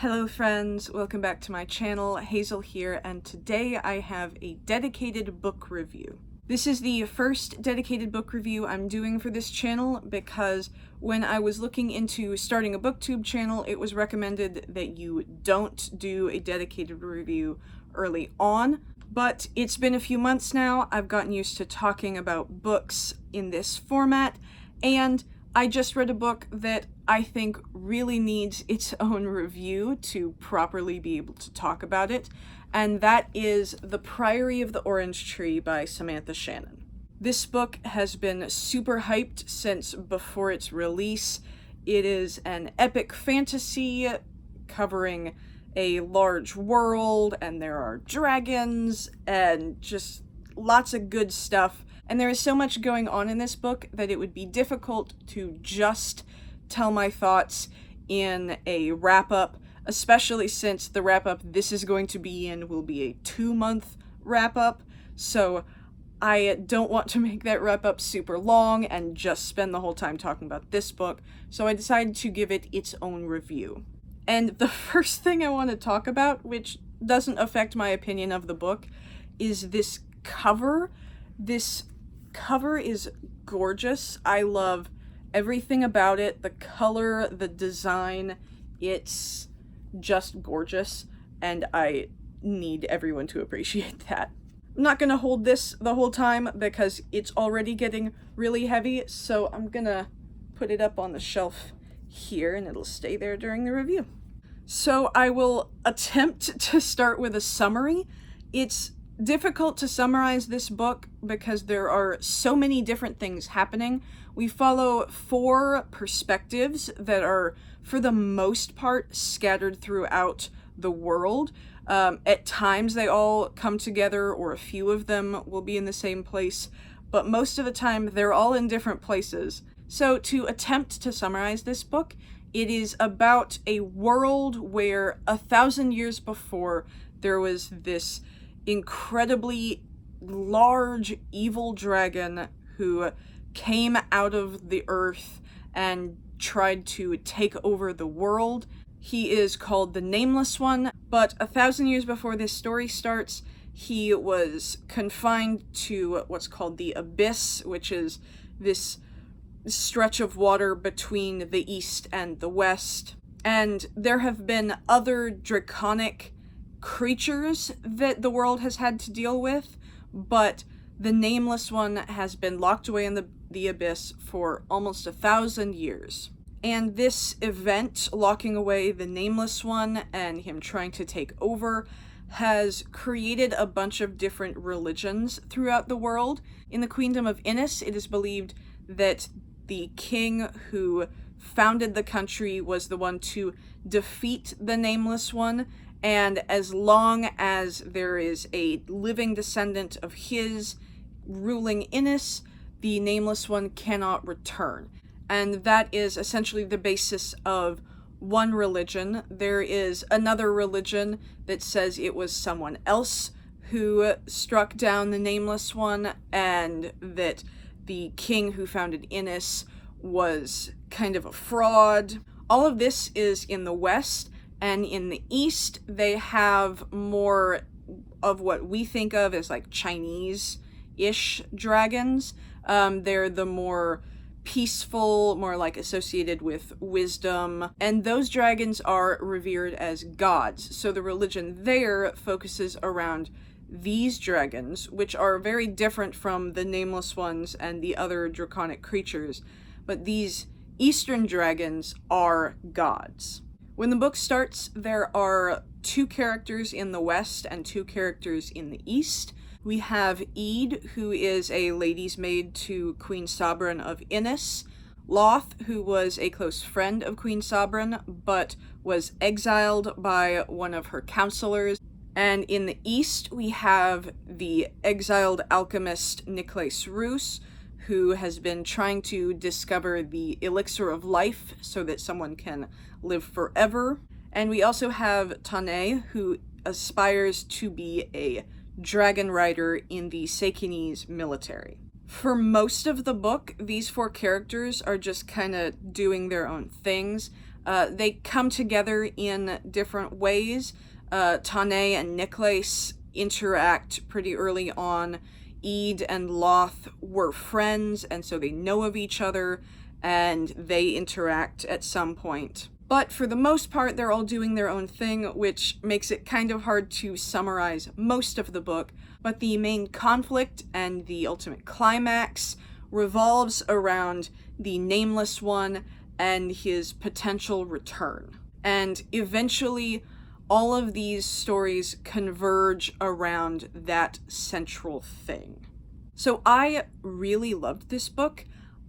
Hello friends, welcome back to my channel. Hazel here, and today I have a dedicated book review. This is the first dedicated book review I'm doing for this channel because when I was looking into starting a booktube channel, it was recommended that you don't do a dedicated review early on. But it's been a few months now, I've gotten used to talking about books in this format, and I just read a book that I think really needs its own review to properly be able to talk about it, and that is The Priory of the Orange Tree by Samantha Shannon. This book has been super hyped since before its release. It is an epic fantasy covering a large world, and there are dragons, and just lots of good stuff. And there is so much going on in this book that it would be difficult to just tell my thoughts in a wrap-up, especially since the wrap-up this is going to be in will be a 2-month wrap-up, so I don't want to make that wrap-up super long and just spend the whole time talking about this book, so I decided to give it its own review. And the first thing I want to talk about, which doesn't affect my opinion of the book, is this cover. This cover is gorgeous. I love everything about it. The color, the design, it's just gorgeous, and I need everyone to appreciate that. I'm not gonna hold this the whole time because it's already getting really heavy, so I'm gonna put it up on the shelf here and it'll stay there during the review. So I will attempt to start with a summary. It's difficult to summarize this book because there are so many different things happening. We follow 4 perspectives that are, for the most part, scattered throughout the world. At times they all come together, or a few of them will be in the same place, but most of the time they're all in different places. So to attempt to summarize this book, it is about a world where 1,000 years before there was this incredibly large evil dragon who came out of the earth and tried to take over the world. He is called the Nameless One, but 1,000 years before this story starts, he was confined to what's called the Abyss, which is this stretch of water between the east and the west. And there have been other draconic creatures that the world has had to deal with, but the Nameless One has been locked away in the Abyss for almost 1,000 years. And this event, locking away the Nameless One and him trying to take over, has created a bunch of different religions throughout the world. In the Queendom of Innis, it is believed that the king who founded the country was the one to defeat the Nameless One, and as long as there is a living descendant of his ruling Innis, the Nameless One cannot return. And that is essentially the basis of one religion. There is another religion that says it was someone else who struck down the Nameless One, and that the king who founded Innis was kind of a fraud. All of this is in the West, and in the East, they have more of what we think of as like Chinese-ish dragons. They're the more peaceful, more like associated with wisdom, and those dragons are revered as gods. So the religion there focuses around these dragons, which are very different from the Nameless Ones and the other draconic creatures, but these Eastern dragons are gods. When the book starts, there are 2 characters in the West and 2 characters in the East. We have Ede, who is a lady's maid to Queen Sabran of Innis, Loth, who was a close friend of Queen Sabran, but was exiled by one of her counselors. And in the East, we have the exiled alchemist Nicolaes Roos, who has been trying to discover the elixir of life so that someone can live forever. And we also have Tane, who aspires to be a dragon rider in the Sekinese military. For most of the book, these 4 characters are just kind of doing their own things. They come together in different ways. Tane and Nicholas interact pretty early on. Eid and Loth were friends, and so they know of each other, and they interact at some point. But for the most part, they're all doing their own thing, which makes it kind of hard to summarize most of the book. But the main conflict and the ultimate climax revolves around the Nameless One and his potential return. And eventually, all of these stories converge around that central thing. So I really loved this book.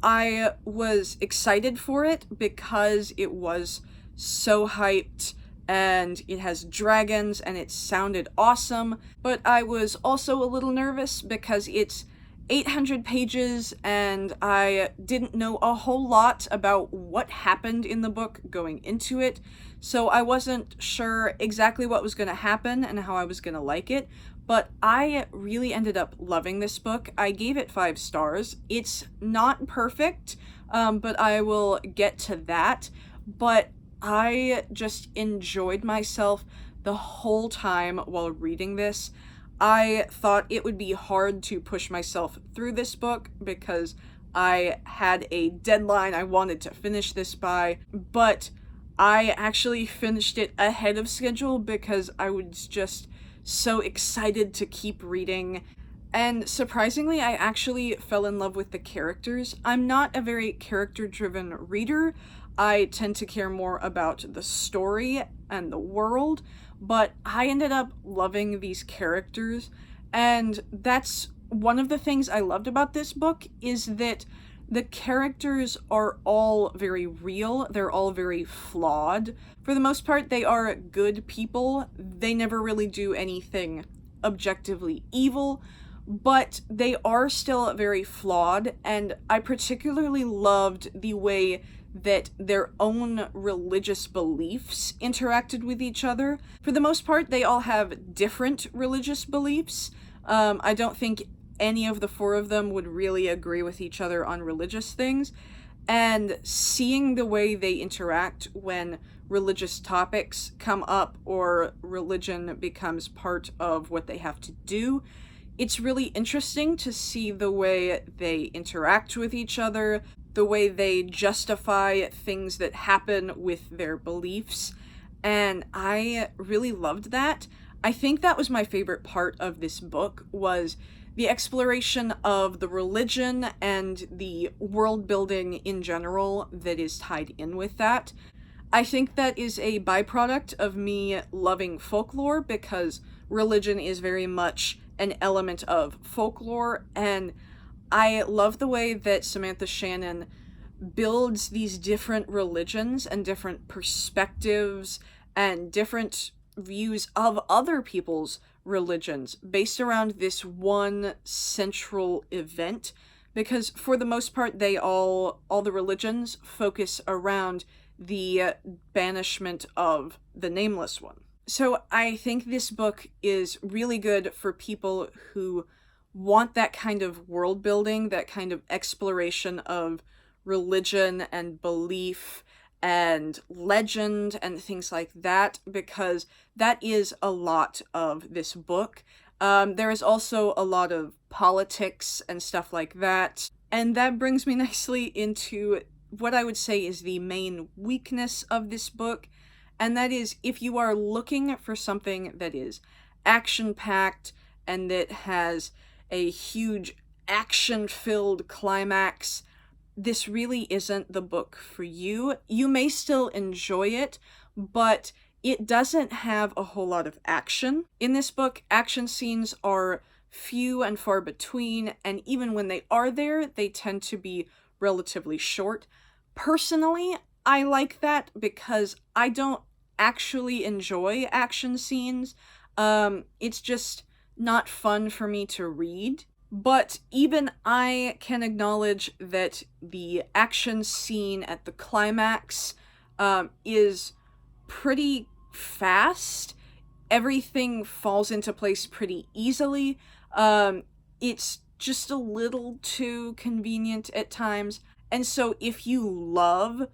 I was excited for it because it was so hyped and it has dragons and it sounded awesome, but I was also a little nervous because it's 800 pages and I didn't know a whole lot about what happened in the book going into it, so I wasn't sure exactly what was going to happen and how I was going to like it. But I really ended up loving this book. I gave it 5 stars. It's not perfect, but I will get to that. But I just enjoyed myself the whole time while reading this. I thought it would be hard to push myself through this book because I had a deadline I wanted to finish this by, but I actually finished it ahead of schedule because I was just so excited to keep reading. And surprisingly, I actually fell in love with the characters. I'm not a very character-driven reader. I tend to care more about the story and the world, but I ended up loving these characters, and that's one of the things I loved about this book, is that the characters are all very real, they're all very flawed. For the most part, they are good people. They never really do anything objectively evil, but they are still very flawed, and I particularly loved the way that their own religious beliefs interacted with each other. For the most part, they all have different religious beliefs. I don't think any of the 4 of them would really agree with each other on religious things, and seeing the way they interact when religious topics come up or religion becomes part of what they have to do, it's really interesting to see the way they interact with each other, the way they justify things that happen with their beliefs, and I really loved that. I think that was my favorite part of this book, was the exploration of the religion and the world building in general that is tied in with that. I think that is a byproduct of me loving folklore, because religion is very much an element of folklore, and I love the way that Samantha Shannon builds these different religions and different perspectives and different views of other people's religions based around this one central event, because for the most part all the religions focus around the banishment of the Nameless One. So I think this book is really good for people who want that kind of world building, that kind of exploration of religion and belief and legend and things like that, because that is a lot of this book. There is also a lot of politics and stuff like that, and that brings me nicely into what I would say is the main weakness of this book, and that is, if you are looking for something that is action-packed and that has a huge action-filled climax, this really isn't the book for you. You may still enjoy it, but it doesn't have a whole lot of action. In this book, action scenes are few and far between, and even when they are there, they tend to be relatively short. Personally, I like that because I don't actually enjoy action scenes. It's just not fun for me to read. But even I can acknowledge that the action scene at the climax is pretty fast. Everything falls into place pretty easily. It's just a little too convenient at times. And so if you love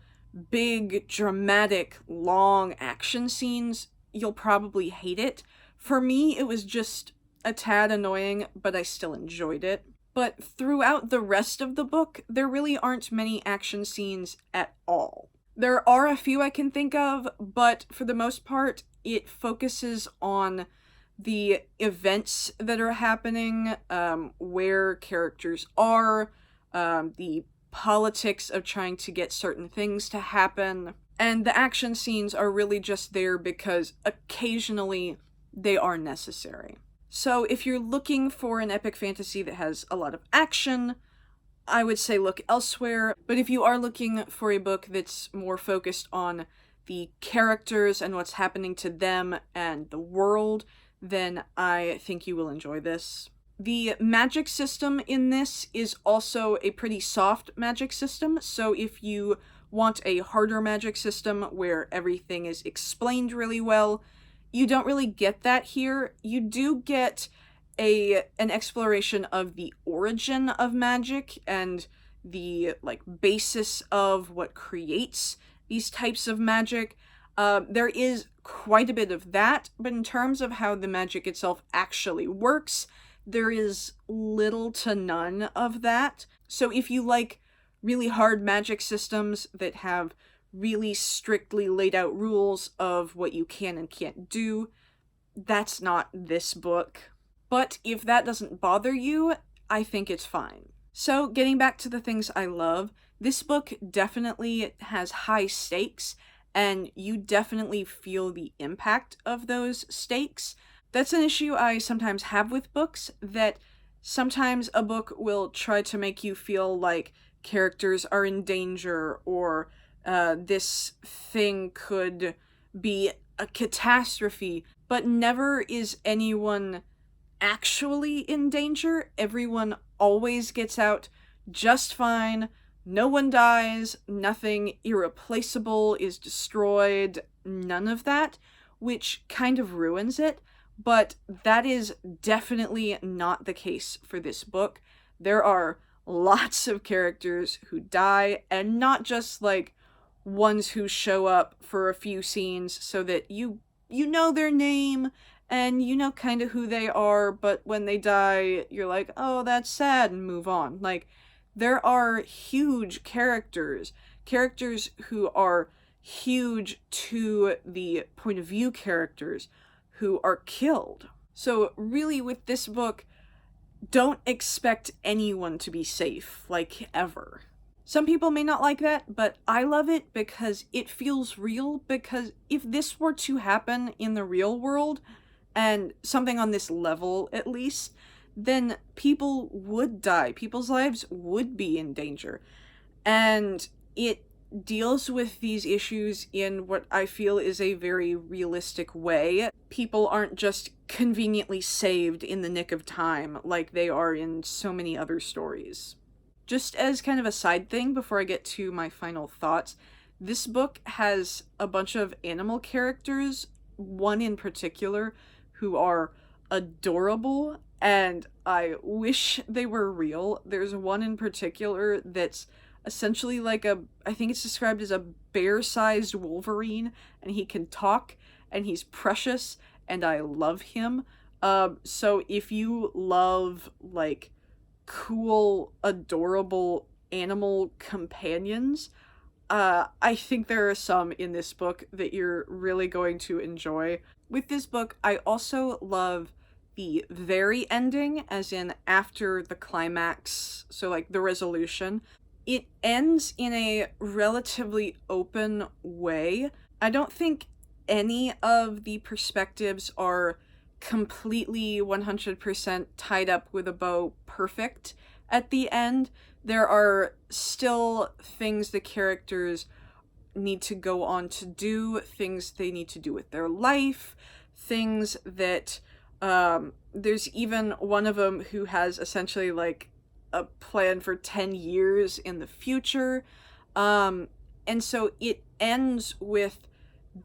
big, dramatic, long action scenes, you'll probably hate it. For me, it was just a tad annoying, but I still enjoyed it. But throughout the rest of the book, there really aren't many action scenes at all. There are a few I can think of, but for the most part, it focuses on the events that are happening, where characters are, the politics of trying to get certain things to happen. And the action scenes are really just there because occasionally they are necessary. So if you're looking for an epic fantasy that has a lot of action, I would say look elsewhere. But if you are looking for a book that's more focused on the characters and what's happening to them and the world, then I think you will enjoy this. The magic system in this is also a pretty soft magic system, so if you want a harder magic system where everything is explained really well, you don't really get that here. You do get an exploration of the origin of magic and the basis of what creates these types of magic. There is quite a bit of that, but in terms of how the magic itself actually works, there is little to none of that. So if you like really hard magic systems that have really strictly laid out rules of what you can and can't do, that's not this book. But if that doesn't bother you, I think it's fine. So getting back to the things I love, this book definitely has high stakes, and you definitely feel the impact of those stakes. That's an issue I sometimes have with books, that sometimes a book will try to make you feel like characters are in danger, or this thing could be a catastrophe, but never is anyone actually in danger. Everyone always gets out just fine. No one dies, nothing irreplaceable is destroyed, none of that, which kind of ruins it, but that is definitely not the case for this book. There are lots of characters who die, and not just ones who show up for a few scenes so that you know their name and you know kind of who they are, but when they die, you're like, oh, that's sad, and move on. There are huge characters who are huge to the point of view characters who are killed. So really with this book, don't expect anyone to be safe, ever. Some people may not like that, but I love it because it feels real, because if this were to happen in the real world, and something on this level at least, then people would die. People's lives would be in danger. And it deals with these issues in what I feel is a very realistic way. People aren't just conveniently saved in the nick of time like they are in so many other stories. Just as kind of a side thing before I get to my final thoughts, this book has a bunch of animal characters, one in particular, who are adorable, and I wish they were real. There's one in particular that's essentially I think it's described as a bear-sized Wolverine, and he can talk, and he's precious, and I love him. So if you love, cool, adorable animal companions, I think there are some in this book that you're really going to enjoy. With this book, I also love the very ending, as in after the climax, so the resolution. It ends in a relatively open way. I don't think any of the perspectives are completely 100% tied up with a bow perfect at the end. There are still things the characters need to go on to do, things they need to do with their life, things that there's even one of them who has essentially a plan for 10 years in the future, and so it ends with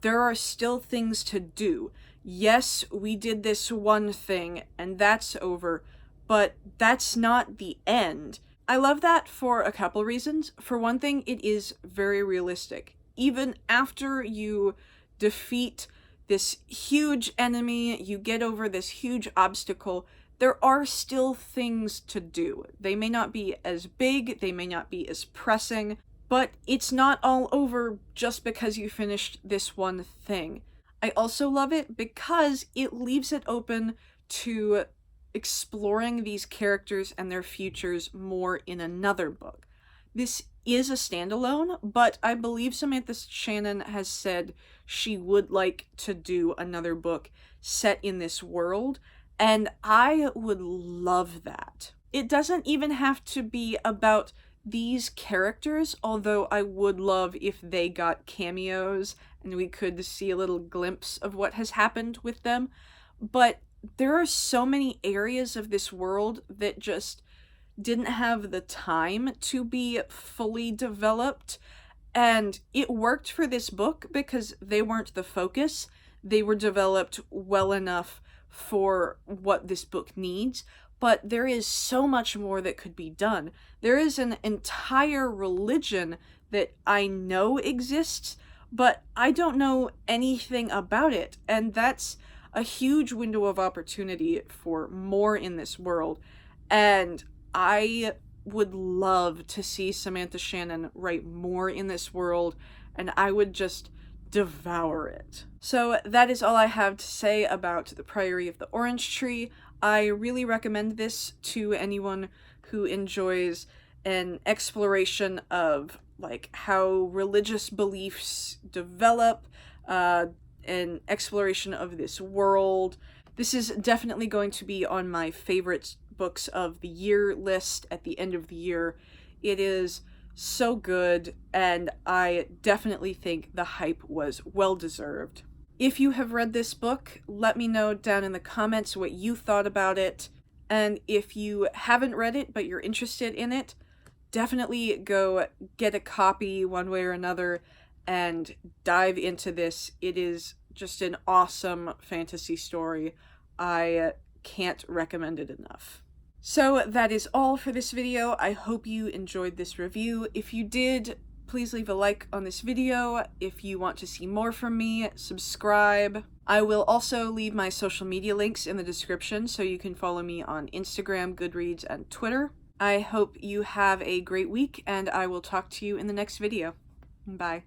there are still things to do. Yes, we did this one thing and that's over, but that's not the end. I love that for a couple reasons. For one thing, it is very realistic. even after you defeat this huge enemy, you get over this huge obstacle, there are still things to do. They may not be as big, they may not be as pressing, but it's not all over just because you finished this one thing. I also love it because it leaves it open to exploring these characters and their futures more in another book. This is a standalone, but I believe Samantha Shannon has said she would like to do another book set in this world, and I would love that. It doesn't even have to be about these characters, although I would love if they got cameos and we could see a little glimpse of what has happened with them. But there are so many areas of this world that just didn't have the time to be fully developed, and it worked for this book because they weren't the focus. They were developed well enough for what this book needs, but there is so much more that could be done. There is an entire religion that I know exists, but I don't know anything about it, and that's a huge window of opportunity for more in this world. And I would love to see Samantha Shannon write more in this world, and I would just devour it. So that is all I have to say about The Priory of the Orange Tree. I really recommend this to anyone who enjoys an exploration of like how religious beliefs develop, an exploration of this world. This is definitely going to be on my favorite books of the year list at the end of the year. It is so good, and I definitely think the hype was well deserved. If you have read this book, let me know down in the comments what you thought about it. And if you haven't read it but you're interested in it, definitely go get a copy one way or another and dive into this. It is just an awesome fantasy story. I can't recommend it enough. So that is all for this video. I hope you enjoyed this review. If you did, please leave a like on this video. If you want to see more from me, subscribe. I will also leave my social media links in the description so you can follow me on Instagram, Goodreads, and Twitter. I hope you have a great week, and I will talk to you in the next video. Bye.